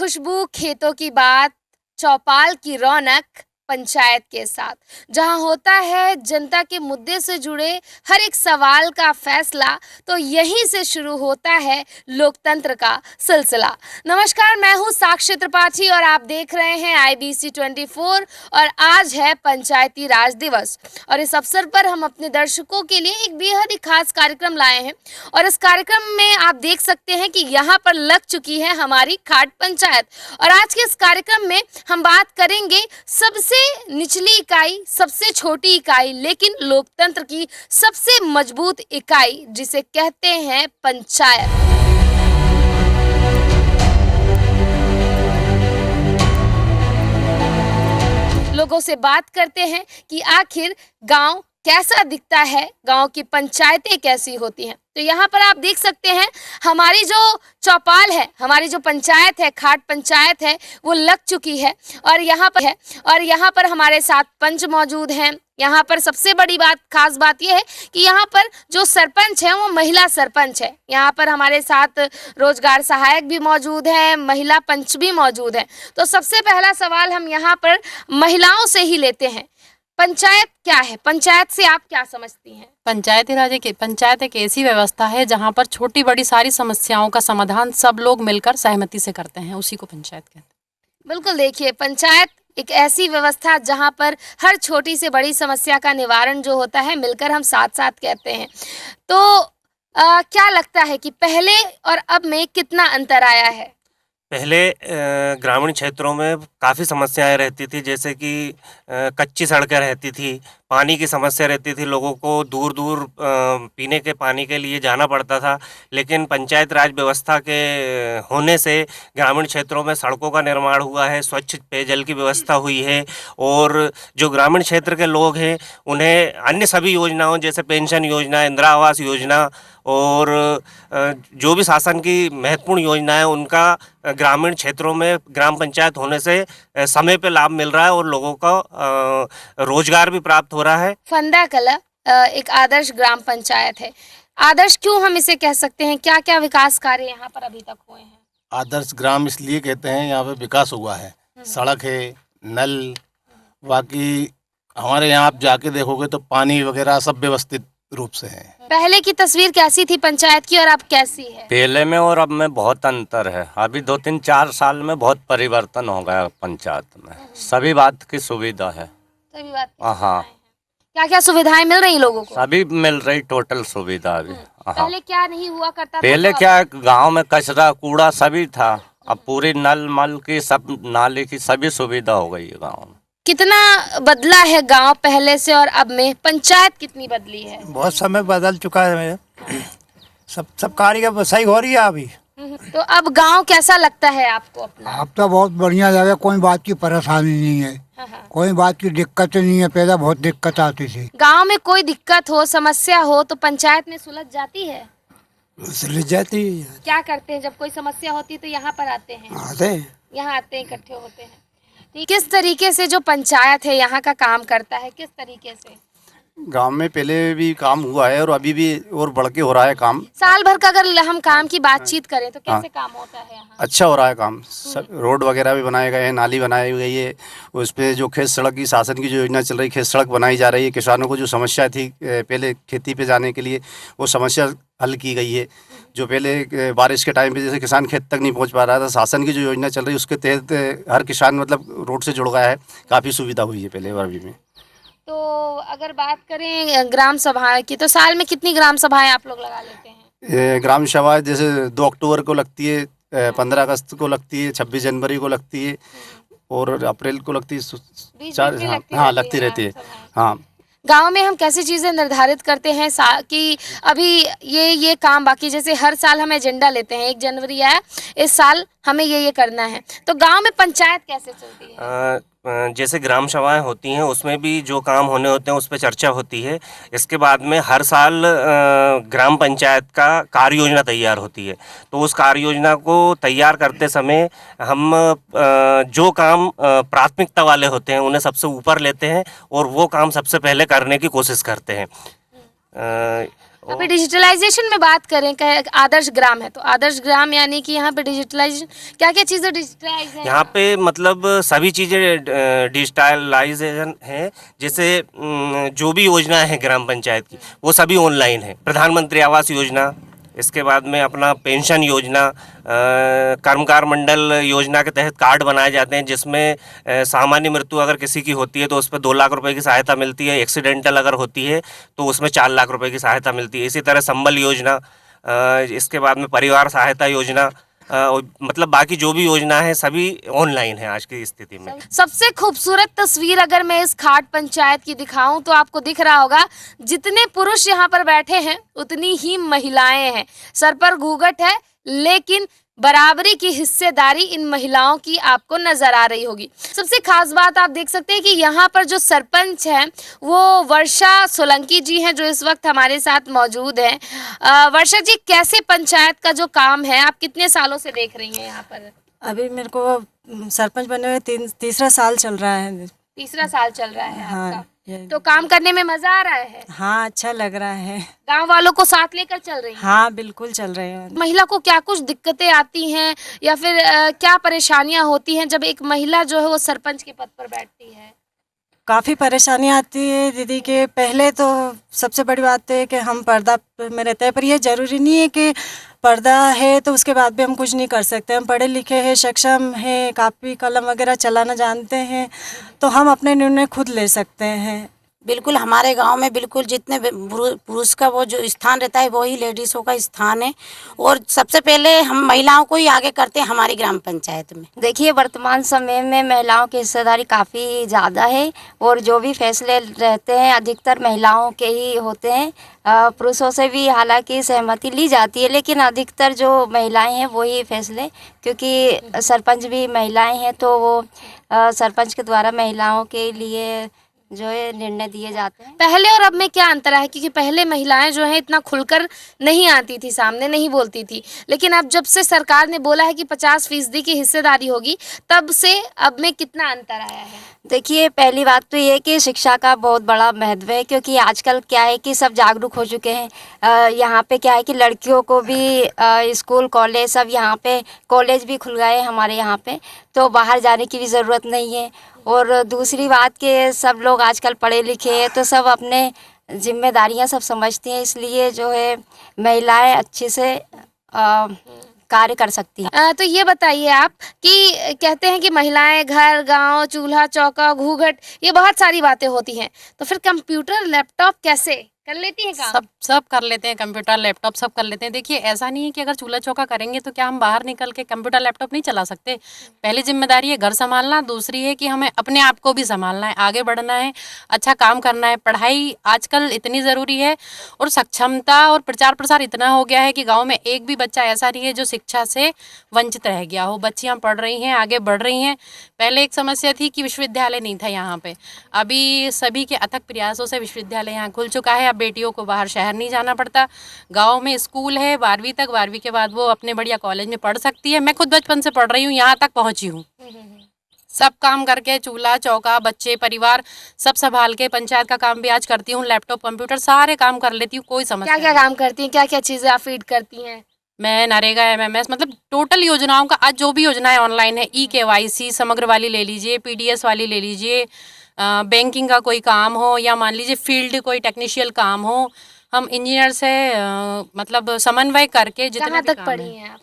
खुशबू, खेतों की बात, चौपाल की रौनक पंचायत के साथ, जहां होता है जनता के मुद्दे से जुड़े हर एक सवाल का फैसला, तो यहीं से शुरू होता है लोकतंत्र का सिलसिला। नमस्कार, मैं हूं साक्षी त्रिपाठी और आप देख रहे हैं IBC 24 और आज है पंचायती राज दिवस और इस अवसर पर हम अपने दर्शकों के लिए एक बेहद ही खास कार्यक्रम लाए हैं और इस कार्यक्रम में आप देख सकते हैं कि यहाँ पर लग चुकी है हमारी खाट पंचायत और आज के इस कार्यक्रम में हम बात करेंगे सबसे निचली इकाई, सबसे छोटी इकाई, लेकिन लोकतंत्र की सबसे मजबूत इकाई जिसे कहते हैं पंचायत। लोगों से बात करते हैं कि आखिर गांव कैसा दिखता है, गांव की पंचायतें कैसी होती हैं। तो यहाँ पर आप देख सकते हैं हमारी जो चौपाल है, हमारी जो पंचायत है, खाट पंचायत है, वो लग चुकी है और यहाँ पर हमारे साथ पंच मौजूद हैं। यहाँ पर सबसे बड़ी बात, खास बात यह है कि यहाँ पर जो सरपंच है वो महिला सरपंच है। यहाँ पर हमारे साथ रोजगार सहायक भी मौजूद है, महिला पंच भी मौजूद है। तो सबसे पहला सवाल हम यहाँ पर महिलाओं से ही लेते हैं। पंचायत क्या है? पंचायत से आप क्या समझती हैं? पंचायत एक ऐसी व्यवस्था है जहाँ पर छोटी बड़ी सारी समस्याओं का समाधान सब लोग मिलकर सहमति से करते हैं, उसी को पंचायत कहते हैं। बिल्कुल, देखिए, पंचायत एक ऐसी व्यवस्था जहाँ पर हर छोटी से बड़ी समस्या का निवारण जो होता है मिलकर हम साथ साथ कहते हैं। तो क्या लगता है कि पहले और अब में कितना अंतर आया है? पहले ग्रामीण क्षेत्रों में काफ़ी समस्याएं रहती थी, जैसे कि कच्ची सड़कें रहती थी, पानी की समस्या रहती थी, लोगों को दूर दूर पीने के पानी के लिए जाना पड़ता था। लेकिन पंचायत राज व्यवस्था के होने से ग्रामीण क्षेत्रों में सड़कों का निर्माण हुआ है, स्वच्छ पेयजल की व्यवस्था हुई है और जो ग्रामीण क्षेत्र के लोग हैं उन्हें अन्य सभी योजनाओं जैसे पेंशन योजना, इंदिरा आवास योजना और जो भी शासन की महत्वपूर्ण योजनाएं उनका ग्रामीण क्षेत्रों में ग्राम पंचायत होने से समय पे लाभ मिल रहा है और लोगों को रोजगार भी प्राप्त हो रहा है। फंदा कला एक आदर्श ग्राम पंचायत है। आदर्श क्यों हम इसे कह सकते हैं? क्या क्या विकास कार्य यहाँ पर अभी तक हुए हैं? आदर्श ग्राम इसलिए कहते हैं, यहाँ पे विकास हुआ है, सड़क है, नल, बाकी हमारे यहाँ आप जाके देखोगे तो पानी वगैरह सब व्यवस्थित रूप से है। पहले की तस्वीर कैसी थी पंचायत की और अब कैसी है? पहले में और अब में बहुत अंतर है। अभी 2-3-4 साल में बहुत परिवर्तन हो गया पंचायत में, सभी बात की सुविधा है। सभी बात हाँ, क्या क्या सुविधाएं मिल रही लोगों को? सभी मिल रही, टोटल सुविधा अभी। हाँ, पहले क्या नहीं हुआ करता था? पहले क्या गांव में कचरा कूड़ा सभी था, अब पूरी नल मल की सब नाली की सभी सुविधा हो गई है गाँव में। कितना बदला है गांव पहले से और अब में? पंचायत कितनी बदली है? बहुत समय बदल चुका है, सब कार्य सही हो रही है अभी। तो अब गांव कैसा लगता है आपको अपना? अब तो बहुत बढ़िया जगह, कोई बात की परेशानी नहीं है, कोई बात की दिक्कत नहीं है। पहले बहुत दिक्कत आती थी। गांव में कोई दिक्कत हो, समस्या हो तो पंचायत में सुलझ जाती है? सुलझ जाती है। क्या करते हैं जब कोई समस्या होती है तो यहाँ पर आते हैं? यहाँ आते हैं, इकट्ठे होते हैं। किस तरीके से जो पंचायत है यहाँ का काम करता है, किस तरीके से? गांव में पहले भी काम हुआ है और अभी भी और बढ़ के हो रहा है काम। साल भर का अगर हम काम की बातचीत करें तो कैसे काम होता है यहाँ? अच्छा हो रहा है काम, सब रोड वगैरह भी बनाए गए हैं, नाली बनाई गई है, उस पे जो खेत सड़क की शासन की जो योजना चल रही है, खेत सड़क बनाई जा रही है। किसानों को जो समस्या थी पहले खेती पे जाने के लिए, वो समस्या हल की गई है। जो पहले बारिश के टाइम पे जैसे किसान खेत तक नहीं पहुंच पा रहा था, शासन की जो योजना चल रही है उसके तहत हर किसान मतलब रोड से जुड़ गया है, काफ़ी सुविधा हुई है पहले और अभी में। तो अगर बात करें ग्राम सभा की, तो साल में कितनी ग्राम सभाएं आप लोग लगा लेते हैं? ग्राम सभा जैसे 2 अक्टूबर को लगती है, 15 अगस्त को लगती है, 26 जनवरी को लगती है और अप्रैल को लगती है, 4 हाँ लगती रहती है। हाँ, गांव में हम कैसी चीज़ें निर्धारित करते हैं कि अभी ये काम बाकी, जैसे हर साल हम एजेंडा लेते हैं, 1 जनवरी आया, इस साल हमें ये करना है, तो गांव में पंचायत कैसे चलती है? जैसे ग्राम सभाएं होती हैं उसमें भी जो काम होने होते हैं उस पर चर्चा होती है। इसके बाद में हर साल ग्राम पंचायत का कार्य योजना तैयार होती है, तो उस कार्य योजना को तैयार करते समय हम जो काम प्राथमिकता वाले होते हैं उन्हें सबसे ऊपर लेते हैं और वो काम सबसे पहले करने की कोशिश करते हैं। अभी डिजिटलाइजेशन में बात करें, आदर्श ग्राम है तो आदर्श ग्राम यानी कि यहाँ पे डिजिटलाइजेशन क्या क्या चीज़ें डिजिटलाइज है? यहाँ पे मतलब सभी चीज़ें डिजिटलाइजेशन है। जैसे जो भी योजना है ग्राम पंचायत की वो सभी ऑनलाइन है। प्रधानमंत्री आवास योजना, इसके बाद में अपना पेंशन योजना, कर्मकार मंडल योजना के तहत कार्ड बनाए जाते हैं जिसमें सामान्य मृत्यु अगर किसी की होती है तो उस पर 2 लाख रुपए की सहायता मिलती है। एक्सीडेंटल अगर होती है तो उसमें 4 लाख रुपए की सहायता मिलती है। इसी तरह संबल योजना, इसके बाद में परिवार सहायता योजना, मतलब बाकी जो भी योजना है सभी ऑनलाइन है आज की स्थिति में। सबसे खूबसूरत तस्वीर अगर मैं इस खाट पंचायत की दिखाऊं तो आपको दिख रहा होगा, जितने पुरुष यहाँ पर बैठे हैं उतनी ही महिलाएं हैं। सर पर घूंघट है लेकिन बराबरी की हिस्सेदारी इन महिलाओं की आपको नजर आ रही होगी। सबसे खास बात आप देख सकते हैं कि यहाँ पर जो सरपंच हैं वो वर्षा सोलंकी जी हैं जो इस वक्त हमारे साथ मौजूद हैं। वर्षा जी, कैसे पंचायत का जो काम है आप कितने सालों से देख रही हैं यहाँ पर? अभी मेरे को सरपंच बने हुए तीसरा साल चल रहा है। तीसरा साल चल रहा है हाँ, आपका। तो काम करने में मजा आ रहा है? हाँ, अच्छा लग रहा है। गांव वालों को साथ लेकर चल रही हैं? हाँ, बिल्कुल चल रहे हैं। महिला को क्या कुछ दिक्कतें आती हैं या फिर क्या परेशानियां होती हैं जब एक महिला जो है वो सरपंच के पद पर बैठती है? काफ़ी परेशानियाँ आती है दीदी के। पहले तो सबसे बड़ी बात है कि हम पर्दा में रहते हैं, पर ये ज़रूरी नहीं है कि पर्दा है तो उसके बाद भी हम कुछ नहीं कर सकते। हम पढ़े लिखे हैं, सक्षम हैं, कापी कलम वगैरह चलाना जानते हैं, तो हम अपने निर्णय खुद ले सकते हैं। बिल्कुल हमारे गांव में बिल्कुल जितने पुरुष का वो जो स्थान रहता है वही लेडीज़ों का स्थान है। और सबसे पहले हम महिलाओं को ही आगे करते हैं हमारी ग्राम पंचायत में। देखिए, वर्तमान समय में महिलाओं की हिस्सेदारी काफ़ी ज़्यादा है और जो भी फैसले रहते हैं अधिकतर महिलाओं के ही होते हैं। पुरुषों से भी हालांकि सहमति ली जाती है लेकिन अधिकतर जो महिलाएं हैं वही फैसले, क्योंकि सरपंच भी महिलाएं हैं तो वो सरपंच के द्वारा महिलाओं के लिए जो है निर्णय दिए जाते हैं। पहले और अब में क्या अंतर है? क्योंकि पहले महिलाएं जो है इतना खुलकर नहीं आती थी, सामने नहीं बोलती थी, लेकिन अब जब से सरकार ने बोला है कि 50% की हिस्सेदारी होगी तब से अब में कितना अंतर आया है? देखिए, पहली बात तो ये कि शिक्षा का बहुत बड़ा महत्व है, क्योंकि आजकल क्या है कि सब जागरूक हो चुके हैं। यहाँ पे क्या है कि लड़कियों को भी स्कूल कॉलेज सब यहाँ पे कॉलेज भी खुल गए हमारे यहाँ पे, तो बाहर जाने की भी ज़रूरत नहीं है। और दूसरी बात कि सब लोग आजकल पढ़े लिखे हैं तो सब अपने जिम्मेदारियाँ सब समझती हैं, इसलिए जो है महिलाएं अच्छे से कार्य कर सकती हैं। तो ये बताइए आप कि कहते हैं कि महिलाएं घर गांव चूल्हा चौका घूंघट ये बहुत सारी बातें होती हैं, तो फिर कंप्यूटर लैपटॉप कैसे कर लेती हैं काम? सब कर लेते हैं, कंप्यूटर लैपटॉप सब कर लेते हैं। देखिए, ऐसा नहीं है कि अगर चूल्हा चौका करेंगे तो क्या हम बाहर निकल के कंप्यूटर लैपटॉप नहीं चला सकते। पहली जिम्मेदारी है घर संभालना, दूसरी है कि हमें अपने आप को भी संभालना है, आगे बढ़ना है, अच्छा काम करना है। पढ़ाई आजकल इतनी ज़रूरी है और सक्षमता और प्रचार प्रसार इतना हो गया है कि गाँव में एक भी बच्चा ऐसा नहीं है जो शिक्षा से वंचित रह गया हो। बच्चियाँ पढ़ रही हैं, आगे बढ़ रही हैं। पहले एक समस्या थी कि विश्वविद्यालय नहीं था यहाँ पे, अभी सभी के अथक प्रयासों से विश्वविद्यालय यहाँ खुल चुका है। अब बेटियों को बाहर शहर नहीं जाना पड़ता, गांव में स्कूल है 12वीं तक, 12वीं के बाद वो अपने बढ़िया कॉलेज में पढ़ सकती है। मैं खुद बचपन से पढ़ रही हूँ, यहाँ तक पहुँची हूँ। सब काम करके चूल्हा चौका बच्चे परिवार सब संभाल के पंचायत का काम भी आज करती हूँ। लैपटॉप कंप्यूटर सारे काम कर लेती हूँ, कोई समस्या क्या क्या काम करती हैं, क्या क्या चीज़ें आप फीड करती हैं? मैं नरेगा MMS मतलब टोटल योजनाओं का, आज जो भी योजनाएं ऑनलाइन है, KYC समग्र वाली ले लीजिए, PDS वाली ले लीजिए, बैंकिंग का कोई काम हो या मान लीजिए फील्ड कोई टेक्निशियल काम हो, हम इंजीनियर से मतलब समन्वय करके जितने कहाँ भी तक काम पढ़ी हैं। हैं आप?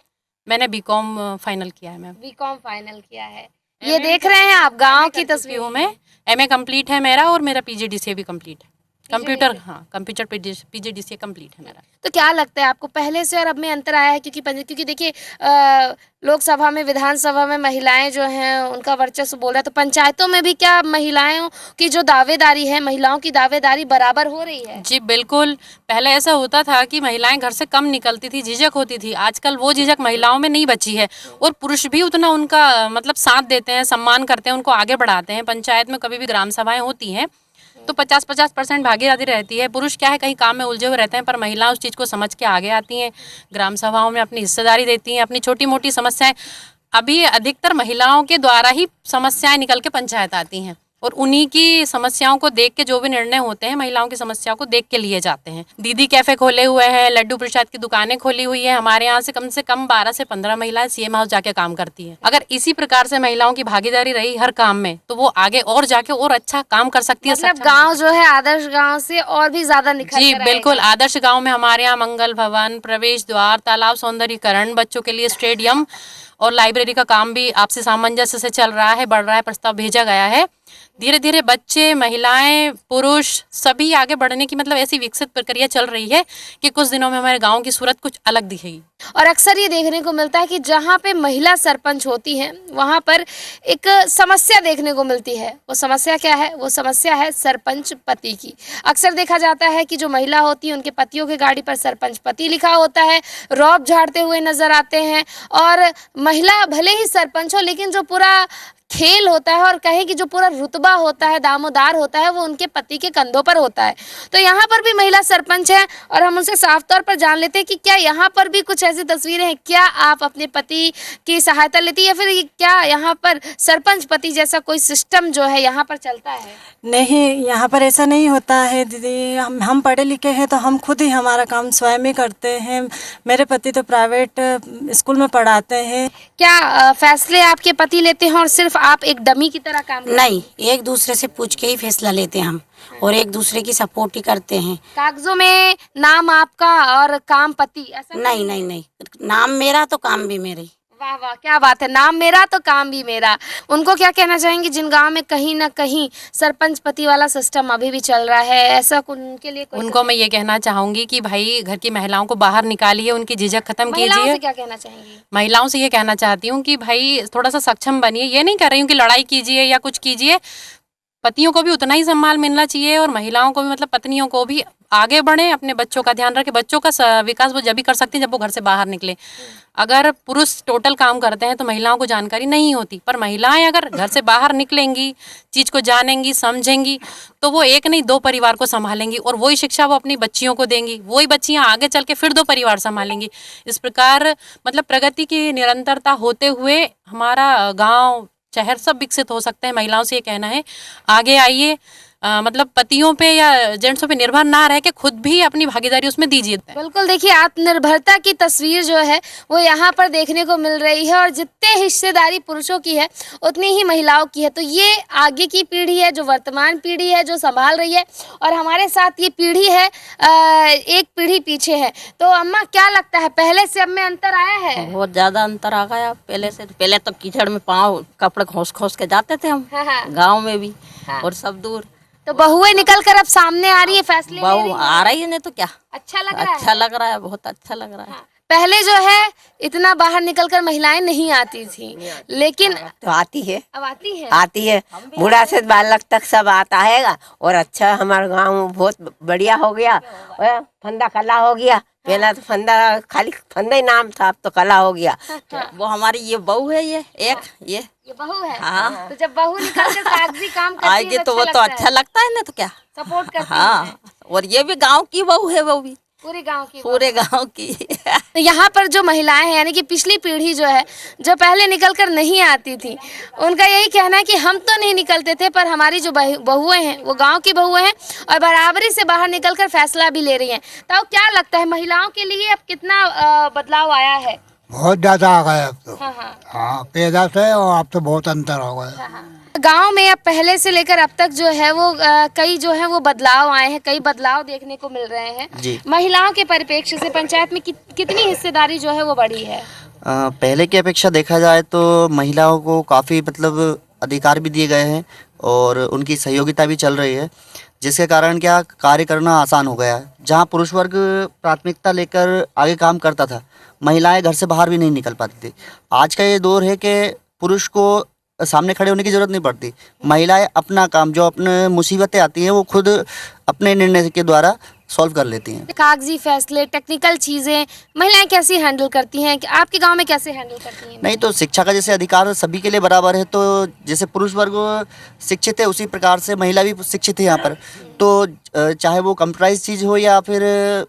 मैंने BCom फाइनल किया है मैम। BCom फाइनल किया है। ये देख रहे हैं आप गांव की तस्वीर हूँ मैं। MA कंप्लीट है मेरा और मेरा PGDCA भी कंप्लीट है। कंप्यूटर, हाँ कंप्यूटर PGDCA कंप्लीट है मेरा। तो क्या लगता है आपको पहले से और अब में अंतर आया है? क्योंकि देखिए लोकसभा में विधानसभा में महिलाएं जो हैं उनका वर्चस्व बोल रहा है, तो पंचायतों में भी क्या महिलाओं की जो दावेदारी है, महिलाओं की दावेदारी बराबर हो रही है? जी बिल्कुल। पहले ऐसा होता था कि महिलाएं घर से कम निकलती थी, झिझक होती थी। आजकल वो झिझक महिलाओं में नहीं बची है और पुरुष भी उतना उनका मतलब साथ देते हैं, सम्मान करते हैं, उनको आगे बढ़ाते हैं। पंचायत में कभी भी ग्राम सभाएं होती हैं तो 50-50% भागीदारी रहती है। पुरुष क्या है कहीं काम में उलझे हुए रहते हैं, पर महिलाएं उस चीज़ को समझ के आगे आती हैं, ग्राम सभाओं में अपनी हिस्सेदारी देती हैं, अपनी छोटी मोटी समस्याएं। अभी अधिकतर महिलाओं के द्वारा ही समस्याएं निकल के पंचायत आती हैं। और उन्हीं की समस्याओं को देख के जो भी निर्णय होते हैं महिलाओं की समस्याओं को देख के लिए जाते हैं। दीदी कैफे खोले हुए हैं, लड्डू प्रसाद की दुकानें खोली हुई है। हमारे यहाँ से कम 12 से 15 महिलाएं सीएम हाउस जाके काम करती हैं। अगर इसी प्रकार से महिलाओं की भागीदारी रही हर काम में तो वो आगे और जाके और अच्छा काम कर सकती है। मतलब गांव जो है आदर्श गांव से और भी ज्यादा निखर जी कर बिल्कुल, आएगा। आदर्श गांव में हमारे यहाँ मंगल भवन, प्रवेश द्वार, तालाब सौंदर्यीकरण, बच्चों के लिए स्टेडियम और लाइब्रेरी का काम भी आपसी सामंजस्य से चल रहा है, बढ़ रहा है, प्रस्ताव भेजा गया है। धीरे धीरे बच्चे, महिलाएं, पुरुष सभी आगे बढ़ने की मतलब ऐसी विकसित प्रक्रिया चल रही है कि कुछ दिनों में हमारे गांव की सूरत कुछ अलग दिखेगी। और अक्सर ये देखने को मिलता है कि जहाँ पे महिला सरपंच होती हैं वहाँ पर एक समस्या देखने को मिलती है। वो समस्या क्या है? वो समस्या है सरपंच पति की। अक्सर देखा जाता है कि जो महिला होती है उनके पतियों की गाड़ी पर सरपंच पति लिखा होता है, रौब झाड़ते हुए नजर आते हैं। और महिला भले ही सरपंच हो लेकिन जो पूरा खेल होता है और कहें कि जो पूरा रुतबा होता है, दामोदार होता है, वो उनके पति के कंधों पर होता है। तो यहाँ पर भी महिला सरपंच है और हम उनसे साफ तौर पर जान लेते हैं कि क्या यहाँ पर भी कुछ ऐसी तस्वीरें हैं? क्या आप अपने पति की सहायता लेती है या फिर क्या यहाँ पर सरपंच पति जैसा कोई सिस्टम जो है यहाँ पर चलता है? नहीं, यहाँ पर ऐसा नहीं होता है दीदी। हम पढ़े लिखे हैं तो हम खुद ही हमारा काम स्वयं ही करते हैं। मेरे पति तो प्राइवेट स्कूल में पढ़ाते हैं। क्या फैसले आपके पति लेते हैं और सिर्फ आप एक डमी की तरह काम करते हैं? नहीं, एक दूसरे से पूछ के ही फैसला लेते हैं हम और एक दूसरे की सपोर्ट ही करते हैं। कागजों में नाम आपका और काम पति, ऐसा नहीं नहीं नहीं, नाम मेरा तो काम भी मेरे। वाह वाह, क्या बात है, नाम मेरा तो काम भी मेरा। उनको क्या कहना चाहेंगे जिन गांव में कहीं ना कहीं सरपंच पति वाला सिस्टम अभी भी चल रहा है? ऐसा उनके लिए कोई उनको मैं ये कहना चाहूंगी कि भाई घर की महिलाओं को बाहर निकालिए, उनकी झिझक खत्म महिलाओं कीजिए। से क्या कहना चाहेंगी? महिलाओं से ये कहना चाहती हूँ कि भाई थोड़ा सा सक्षम बनिए। ये नहीं कर रही हूँ कि लड़ाई कीजिए या कुछ कीजिए, पतियों को भी उतना ही सम्मान मिलना चाहिए और महिलाओं को भी मतलब पत्नियों को भी आगे बढ़े, अपने बच्चों का ध्यान रखें। बच्चों का विकास वो जब भी कर सकती हैं जब वो घर से बाहर निकले। अगर पुरुष टोटल काम करते हैं तो महिलाओं को जानकारी नहीं होती, पर महिलाएं अगर घर से बाहर निकलेंगी, चीज़ को जानेंगी, समझेंगी, तो वो एक नहीं 2 परिवार को संभालेंगी और वही शिक्षा वो अपनी बच्चियों को देंगी। वही बच्चियां आगे चल के फिर 2 परिवार संभालेंगी। इस प्रकार मतलब प्रगति की निरंतरता होते हुए हमारा गाँव, शहर सब विकसित हो सकते हैं। महिलाओं से ये कहना है आगे आइए, मतलब पतियों पे या जेंट्सों पे निर्भर ना रह के खुद भी अपनी भागीदारी उसमें दीजिए। बिल्कुल, देखिए आत्मनिर्भरता की तस्वीर जो है वो यहाँ पर देखने को मिल रही है और जितने हिस्सेदारी पुरुषों की है उतनी ही महिलाओं की है। तो ये आगे की पीढ़ी है, जो वर्तमान पीढ़ी है, जो संभाल रही है और हमारे साथ ये पीढ़ी है एक पीढ़ी पीछे है। तो अम्मा क्या लगता है पहले से अब में अंतर आया है? बहुत ज्यादा अंतर आ गया पहले से। पहले तो कीचड़ में पाँव कपड़े खोस के जाते थे हम, गाँव में भी और सब दूर। तो बहुएं निकल कर अब सामने आ रही है, फैसले ले रही बहू है। आ रही है, नहीं तो क्या अच्छा लग रहा है? अच्छा लग रहा है, बहुत अच्छा लग रहा है। पहले जो है इतना बाहर निकलकर महिलाएं नहीं आती थी, लेकिन तो आती है, अब आती है। बूढ़ा से बालक तक सब आता है और अच्छा हमारा गांव बहुत बढ़िया हो गया। फंदा कला हो गया, पहला तो फंदा खाली फंदा ही नाम था, अब तो कला हो गया। वो हमारी ये बहू है, ये बहू है। हाँ। तो जब बहू निकल कर कागजी काम करती आएगी है तो वो तो अच्छा लगता है ना, तो क्या सपोर्ट करती है। हाँ। और ये भी गांव की बहू है, वो भी पूरे गांव की पूरे गांव की। तो यहाँ पर जो महिलाएं हैं यानी कि पिछली पीढ़ी जो है, जो पहले निकल कर नहीं आती थी, उनका यही कहना है कि हम तो नहीं निकलते थे पर हमारी जो बहुएं हैं वो गांव की बहुएं हैं और बराबरी से बाहर निकलकर फैसला भी ले रही हैं। तो क्या लगता है महिलाओं के लिए अब कितना बदलाव आया है? बहुत ज़्यादा आ गया अब तो। हाँ। हाँ, पैदा से और अब तो बहुत अंतर हो गया। गांव में अब पहले से लेकर अब तक जो है वो कई जो है वो बदलाव आए हैं, कई बदलाव देखने को मिल रहे हैं जी। महिलाओं के परिप्रेक्ष्य से पंचायत में कितनी हिस्सेदारी जो है वो बढ़ी है? पहले की अपेक्षा देखा जाए तो महिलाओं को काफ़ी मतलब अधिकार भी दिए गए हैं और उनकी सहयोगिता भी चल रही है, जिसके कारण क्या कार्य करना आसान हो गया है। जहाँ पुरुष वर्ग प्राथमिकता लेकर आगे काम करता था, महिलाएं घर से बाहर भी नहीं निकल पाती थी। आज का ये दौर है कि पुरुष को सामने खड़े होने की ज़रूरत नहीं पड़ती। महिलाएं अपना काम, जो अपने मुसीबतें आती हैं, वो खुद अपने निर्णय के द्वारा सॉल्व कर लेती हैं। कागजी फैसले, टेक्निकल चीज़ें महिलाएं कैसी हैंडल करती हैं? आपके गांव में कैसे हैंडल करती हैं? नहीं तो शिक्षा का जैसे अधिकार सभी के लिए बराबर है, तो जैसे पुरुष वर्ग शिक्षित है उसी प्रकार से महिला भी शिक्षित है यहाँ पर। तो चाहे वो कंप्यूटराइज चीज़ हो या फिर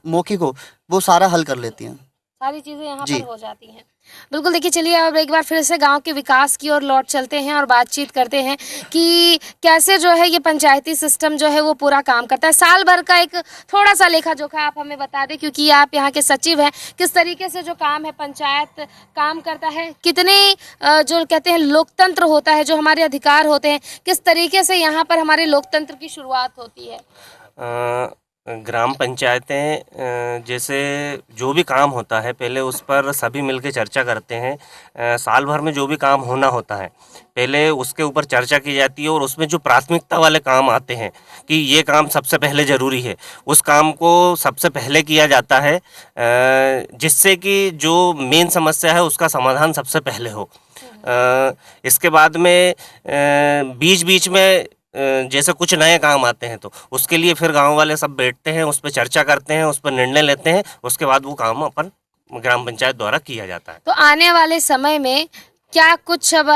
मौखिक हो, वो सारा हल कर लेती हैं। सारी चीज़ें यहाँ पर हो जाती हैं। बिल्कुल, देखिए चलिए अब एक बार फिर से गाँव के विकास की ओर लौट चलते हैं और बातचीत करते हैं कि कैसे जो है ये पंचायती सिस्टम जो है वो पूरा काम करता है। साल भर का एक थोड़ा-सा लेखा-जोखा आप हमें बता दें, क्योंकि आप यहाँ के सचिव हैं, किस तरीके से जो काम है पंचायत काम करता है? कितने जो कहते हैं लोकतंत्र होता है, जो हमारे अधिकार होते हैं, किस तरीके से यहाँ पर हमारे लोकतंत्र की शुरुआत होती है? ग्राम पंचायतें जैसे जो भी काम होता है पहले उस पर सभी मिलकर चर्चा करते हैं। साल भर में जो भी काम होना होता है पहले उसके ऊपर चर्चा की जाती है और उसमें जो प्राथमिकता वाले काम आते हैं कि ये काम सबसे पहले ज़रूरी है, उस काम को सबसे पहले किया जाता है, जिससे कि जो मेन समस्या है उसका समाधान सबसे पहले हो। इसके बाद में बीच बीच में जैसे कुछ नए काम आते हैं तो उसके लिए फिर गांव वाले सब बैठते हैं, उस पर चर्चा करते हैं, उस पर निर्णय लेते हैं, उसके बाद वो काम अपन ग्राम पंचायत द्वारा किया जाता है। तो आने वाले समय में क्या कुछ अब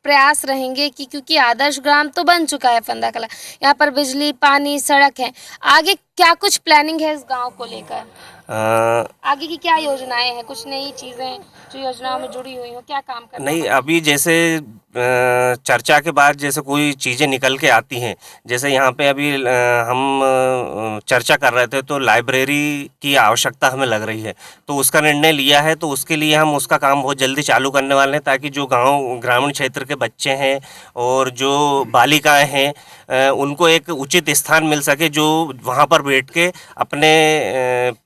प्रयास रहेंगे कि क्योंकि आदर्श ग्राम तो बन चुका है फंदा कला, यहाँ पर बिजली, पानी, सड़क है, आगे क्या कुछ प्लानिंग है इस गांव को लेकर? आगे की क्या योजनाएं हैं? कुछ नई चीज़ें जो योजनाओं में जुड़ी हुई हो, क्या काम करना? नहीं, अभी जैसे चर्चा के बाद जैसे कोई चीज़ें निकल के आती हैं, जैसे यहाँ पे अभी हम चर्चा कर रहे थे तो लाइब्रेरी की आवश्यकता हमें लग रही है, तो उसका निर्णय लिया है, तो उसके लिए हम उसका काम बहुत जल्दी चालू करने वाले हैं ताकि जो ग्रामीण क्षेत्र के बच्चे हैं और जो बालिकाएं हैं उनको एक उचित स्थान मिल सके जो वहाँ पर बैठ के अपने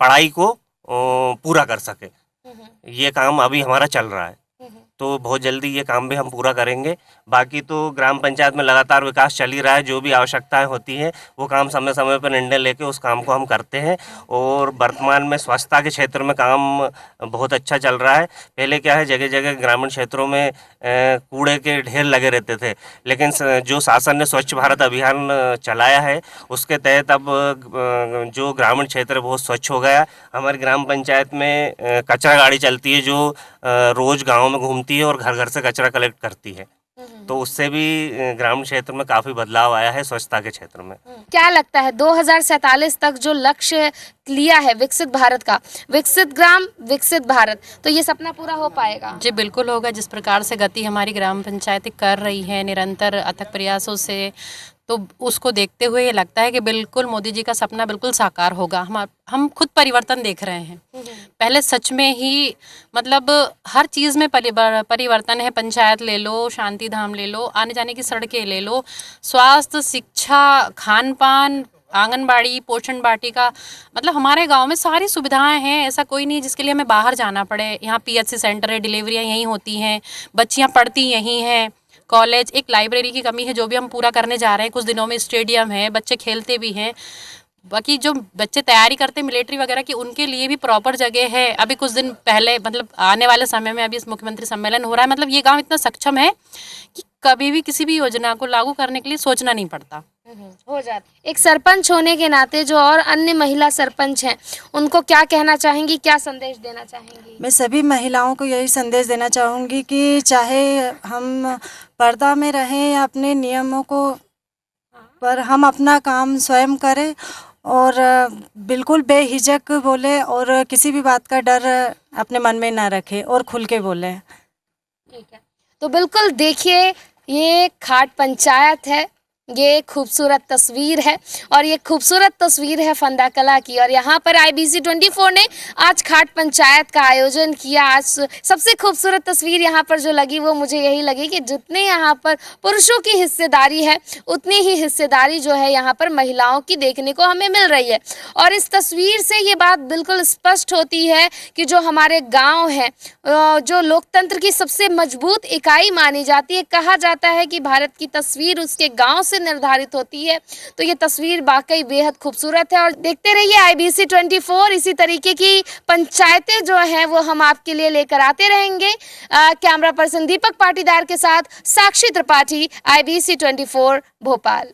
पढ़ाई को पूरा कर सके। ये काम अभी हमारा चल रहा है, तो बहुत जल्दी ये काम भी हम पूरा करेंगे। बाकी तो ग्राम पंचायत में लगातार विकास चल ही रहा है, जो भी आवश्यकताएं होती हैं वो काम समय समय पर निर्णय लेके उस काम को हम करते हैं। और वर्तमान में स्वच्छता के क्षेत्र में काम बहुत अच्छा चल रहा है। पहले क्या है, जगह जगह ग्रामीण क्षेत्रों में कूड़े के ढेर लगे रहते थे, लेकिन जो शासन ने स्वच्छ भारत अभियान चलाया है उसके तहत अब जो ग्रामीण क्षेत्र है बहुत स्वच्छ हो गया। हमारी ग्राम पंचायत में कचरा गाड़ी चलती है जो रोज़ गाँव में घूमती है और घर घर से कचरा कलेक्ट करती है, तो उससे भी ग्रामीण क्षेत्र में काफ़ी बदलाव आया है स्वच्छता के क्षेत्र में। क्या लगता है 2047 तक जो लक्ष्य लिया है विकसित भारत का, विकसित ग्राम विकसित भारत, तो ये सपना पूरा हो पाएगा? जी बिल्कुल होगा। जिस प्रकार से गति हमारी ग्राम पंचायतें कर रही है निरंतर अथक प्रयासों से, तो उसको देखते हुए ये लगता है कि बिल्कुल मोदी जी का सपना बिल्कुल साकार होगा। हम खुद परिवर्तन देख रहे हैं। पहले सच में ही मतलब हर चीज़ में परिवर्तन है। पंचायत ले लो, शांति धाम ले लो, आने जाने की सड़कें ले लो, स्वास्थ्य, शिक्षा, खान पान, आंगनबाड़ी, पोषण वाटिका, मतलब हमारे गांव में सारी सुविधाएं हैं। ऐसा कोई नहीं जिसके लिए हमें बाहर जाना पड़े। यहाँ PHC सेंटर है, डिलीवरियाँ यहीं होती हैं, बच्चियाँ पढ़ती यहीं हैं, कॉलेज, एक लाइब्रेरी की कमी है जो भी हम पूरा करने जा रहे हैं। कुछ दिनों में स्टेडियम है, बच्चे खेलते भी हैं। बाकी जो बच्चे तैयारी करते हैं मिलिट्री वगैरह की, उनके लिए भी प्रॉपर जगह है। अभी कुछ दिन पहले मतलब आने वाले समय में अभी इस मुख्यमंत्री सम्मेलन हो रहा है, मतलब ये गांव इतना सक्षम है कि कभी भी किसी भी योजना को लागू करने के लिए सोचना नहीं पड़ता, हो जाता। एक सरपंच होने के नाते जो और अन्य महिला सरपंच हैं उनको क्या कहना चाहेंगी, क्या संदेश देना चाहेंगी? मैं सभी महिलाओं को यही संदेश देना चाहूँगी कि चाहे हम पर्दा में रहें या अपने नियमों को, पर हम अपना काम स्वयं करें और बिल्कुल बेहिचक बोले और किसी भी बात का डर अपने मन में ना रखें और खुल के बोलें। ठीक है, तो बिल्कुल देखिए ये खाट पंचायत है, ये खूबसूरत तस्वीर है और ये खूबसूरत तस्वीर है फंदा कला की। और यहाँ पर IBC 24 ने आज खाट पंचायत का आयोजन किया। आज सबसे खूबसूरत तस्वीर यहाँ पर जो लगी वो मुझे यही लगी कि जितने यहाँ पर पुरुषों की हिस्सेदारी है उतनी ही हिस्सेदारी जो है यहाँ पर महिलाओं की देखने को हमें मिल रही है। और इस तस्वीर से ये बात बिल्कुल स्पष्ट होती है कि जो हमारे गाँव हैं, जो लोकतंत्र की सबसे मजबूत इकाई मानी जाती है, कहा जाता है कि भारत की तस्वीर उसके गाँव से निर्धारित होती है, तो ये तस्वीर वाकई बेहद खूबसूरत है। और देखते रहिए IBC 24, इसी तरीके की पंचायतें जो हैं वो हम आपके लिए लेकर आते रहेंगे। कैमरा पर्सन दीपक पाटीदार के साथ साक्षी त्रिपाठी, IBC 24 भोपाल।